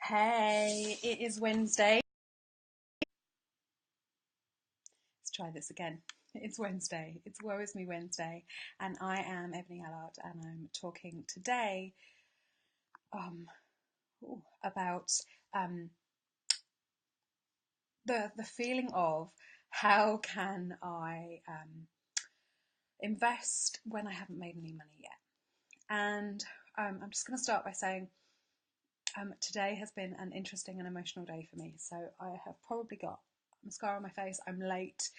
Hey, it is Wednesday. Let's try this again. It's Wednesday. It's Woe Is Me Wednesday, and I am Ebony Allard, and I'm talking today um, about the feeling of how can I invest when I haven't made any money yet. And I'm just going to start by saying today has been an interesting and emotional day for me. So I have probably got mascara on my face, I'm late,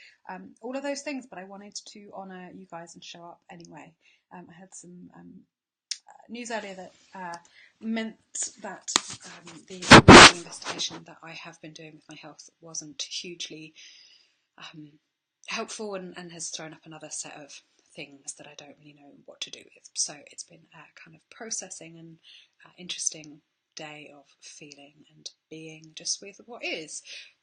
all of those things, but I wanted to honour you guys and show up anyway. I had some news earlier that meant that the investigation that I have been doing with my health wasn't hugely helpful and has thrown up another set of things that I don't really know what to do with. So it's been a kind of processing and interesting day of feeling and being just with what is.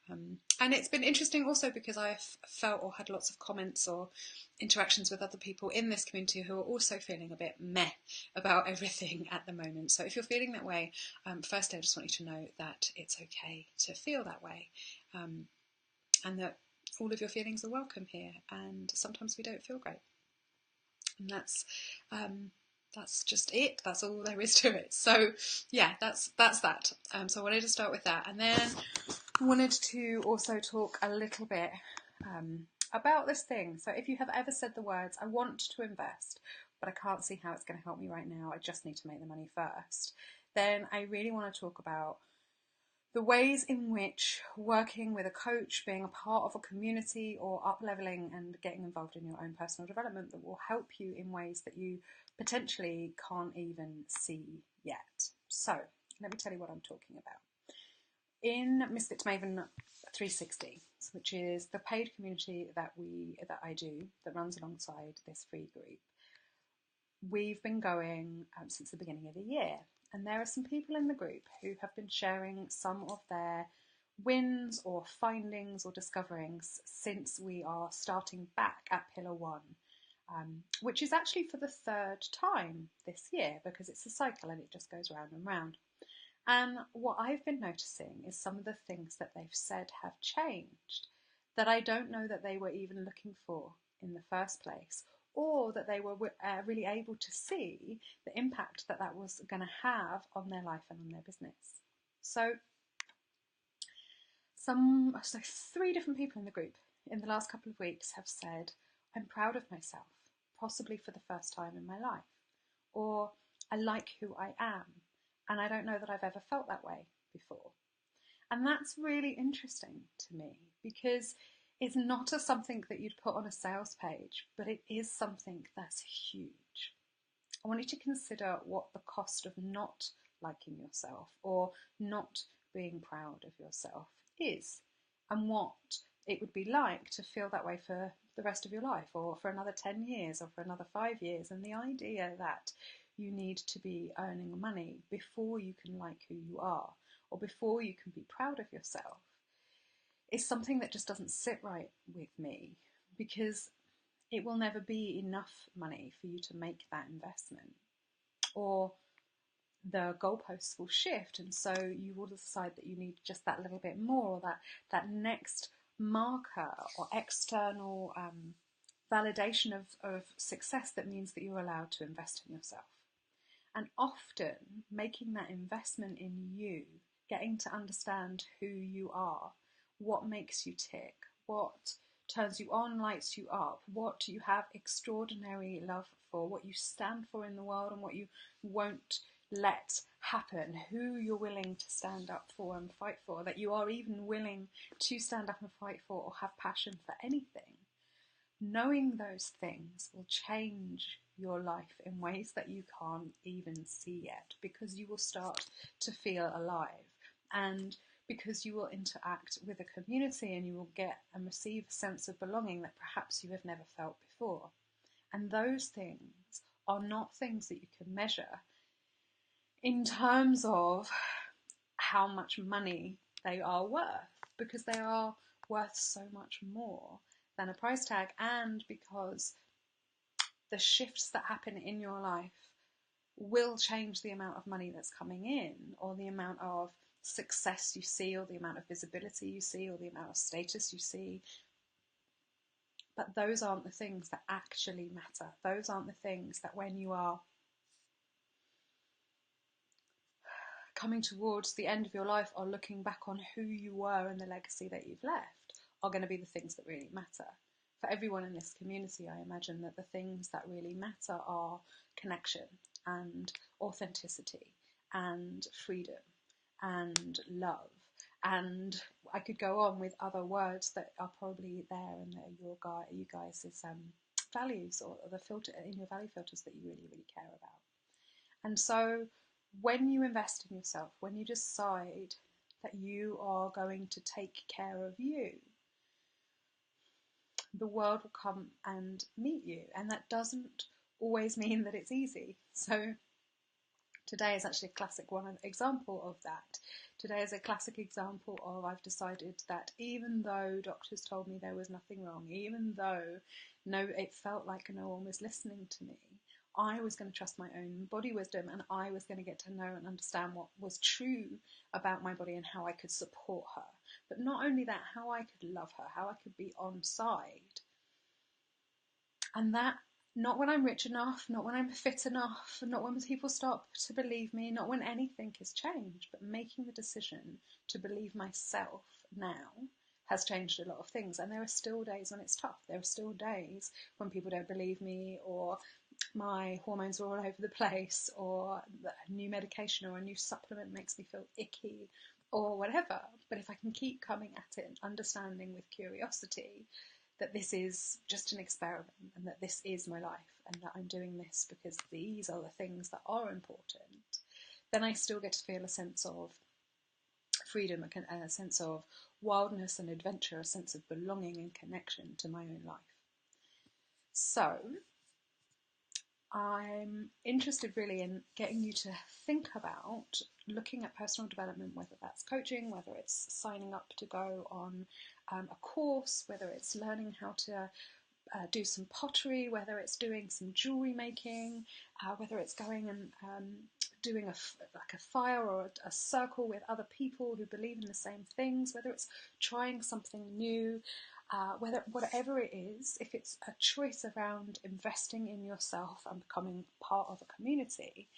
And it's been interesting also because I've felt or had lots of comments or interactions with other people in this community who are also feeling a bit meh about everything at the moment. So if you're feeling that way, firstly I just want you to know that it's okay to feel that way, and that all of your feelings are welcome here, and sometimes we don't feel great, and that's just it. That's all there is to it. So yeah, that's that. So I wanted to start with that, and then I wanted to also talk a little bit about this thing. So if you have ever said the words, I want to invest, but I can't see how it's going to help me right now, I just need to make the money first, then I really want to talk about the ways in which working with a coach, being a part of a community, or up-leveling and getting involved in your own personal development that will help you in ways that you potentially can't even see yet. So let me tell you what I'm talking about. In Misfit to Maven 360, which is the paid community that I do that runs alongside this free group, we've been going since the beginning of the year. And there are some people in the group who have been sharing some of their wins or findings or discoverings since we are starting back at Pillar 1, which is actually for the third time this year because it's a cycle and it just goes round and round. And what I've been noticing is some of the things that they've said have changed that I don't know that they were even looking for in the first place, or that they were really able to see the impact that that was going to have on their life and on their business. So three different people in the group in the last couple of weeks have said, I'm proud of myself, possibly for the first time in my life, or I like who I am, and I don't know that I've ever felt that way before. And that's really interesting to me because it's not something that you'd put on a sales page, but it is something that's huge. I want you to consider what the cost of not liking yourself or not being proud of yourself is, and what it would be like to feel that way for the rest of your life, or for another 10 years, or for another 5 years. And the idea that you need to be earning money before you can like who you are, or before you can be proud of yourself, is something that just doesn't sit right with me, because it will never be enough money for you to make that investment, or the goalposts will shift, and so you will decide that you need just that little bit more, or that next marker or external validation of success that means that you're allowed to invest in yourself. And often making that investment in you, getting to understand who you are, what makes you tick, what turns you on, lights you up, what you have extraordinary love for, what you stand for in the world and what you won't let happen, who you're willing to stand up for and fight for, that you are even willing to stand up and fight for or have passion for anything. Knowing those things will change your life in ways that you can't even see yet, because you will start to feel alive, and because you will interact with a community and you will get and receive a sense of belonging that perhaps you have never felt before. And those things are not things that you can measure in terms of how much money they are worth, because they are worth so much more than a price tag, and because the shifts that happen in your life will change the amount of money that's coming in, or the amount of success you see, or the amount of visibility you see, or the amount of status you see. But those aren't the things that actually matter. Those aren't the things that, when you are coming towards the end of your life or looking back on who you were and the legacy that you've left, are going to be the things that really matter. For everyone in this community, I imagine that the things that really matter are connection and authenticity and freedom and love. And I could go on with other words that are probably there and they're you guys' values, or the filter in your value filters that you really, really care about. And so when you invest in yourself, when you decide that you are going to take care of you, the world will come and meet you. And that doesn't always mean that it's easy. So today is actually a classic example of that. Today is a classic example of, I've decided that even though doctors told me there was nothing wrong, even though it felt like no one was listening to me, I was going to trust my own body wisdom, and I was going to get to know and understand what was true about my body and how I could support her. But not only that, how I could love her, how I could be on side. And that, not when I'm rich enough, not when I'm fit enough, not when people start to believe me, not when anything has changed, but making the decision to believe myself now has changed a lot of things. And there are still days when it's tough. There are still days when people don't believe me, or my hormones are all over the place, or a new medication or a new supplement makes me feel icky, or whatever. But if I can keep coming at it and understanding with curiosity that this is just an experiment, and that this is my life, and that I'm doing this because these are the things that are important, then I still get to feel a sense of freedom, a sense of wildness and adventure, a sense of belonging and connection to my own life. So I'm interested really in getting you to think about looking at personal development, whether that's coaching, whether it's signing up to go on a course, whether it's learning how to do some pottery, whether it's doing some jewellery making, whether it's going and doing like a fire or a circle with other people who believe in the same things, whether it's trying something new, whatever it is, if it's a choice around investing in yourself and becoming part of a community,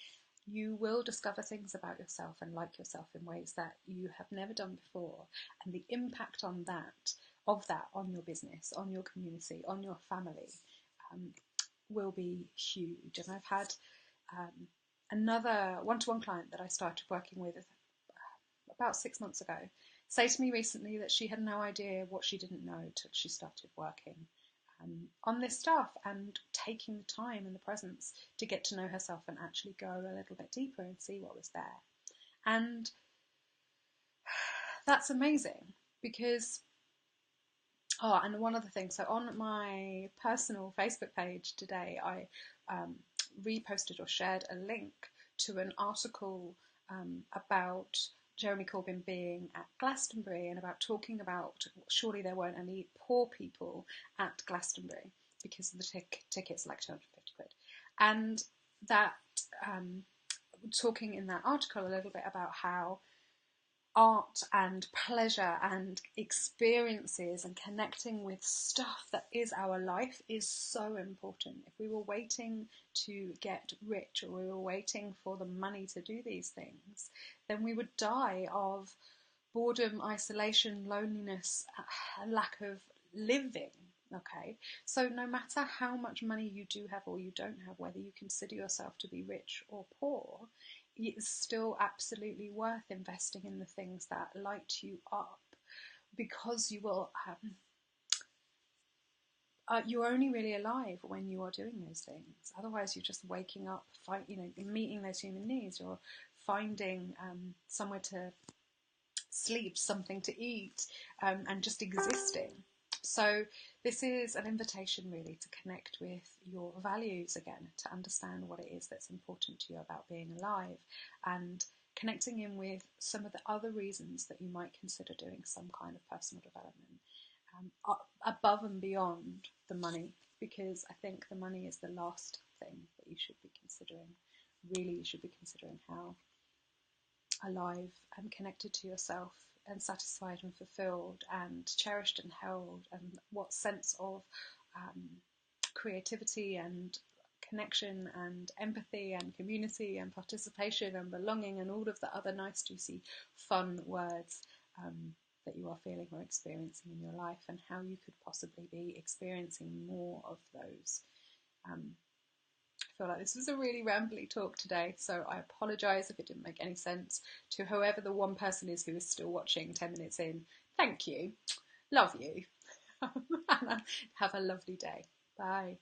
you will discover things about yourself and like yourself in ways that you have never done before. And the impact on that on your business, on your community, on your family, will be huge. And I've had another one-to-one client that I started working with about 6 months ago say to me recently that she had no idea what she didn't know till she started working on this stuff and taking the time and the presence to get to know herself and actually go a little bit deeper and see what was there. And that's amazing because, and one other thing, so on my personal Facebook page today, I reposted or shared a link to an article about Jeremy Corbyn being at Glastonbury and about talking about surely there weren't any poor people at Glastonbury because the tickets like 250 quid. And that talking in that article a little bit about how art and pleasure and experiences and connecting with stuff that is our life is so important. If we were waiting to get rich, or we were waiting for the money to do these things, then we would die of boredom, isolation, loneliness, lack of living. Okay, so no matter how much money you do have or you don't have, whether you consider yourself to be rich or poor, it's still absolutely worth investing in the things that light you up, because you will you're only really alive when you are doing those things. Otherwise, you're just waking up, meeting those human needs. You're finding somewhere to sleep, something to eat, and just existing. So this is an invitation really to connect with your values again, to understand what it is that's important to you about being alive, and connecting in with some of the other reasons that you might consider doing some kind of personal development above and beyond the money, because I think the money is the last thing that you should be considering really you should be considering how alive and connected to yourself and satisfied and fulfilled and cherished and held, and what sense of creativity and connection and empathy and community and participation and belonging and all of the other nice, juicy, fun words that you are feeling or experiencing in your life, and how you could possibly be experiencing more of those. I feel like this was a really rambly talk today, so I apologise if it didn't make any sense to whoever the one person is who is still watching 10 minutes in. Thank you. Love you. And have a lovely day. Bye.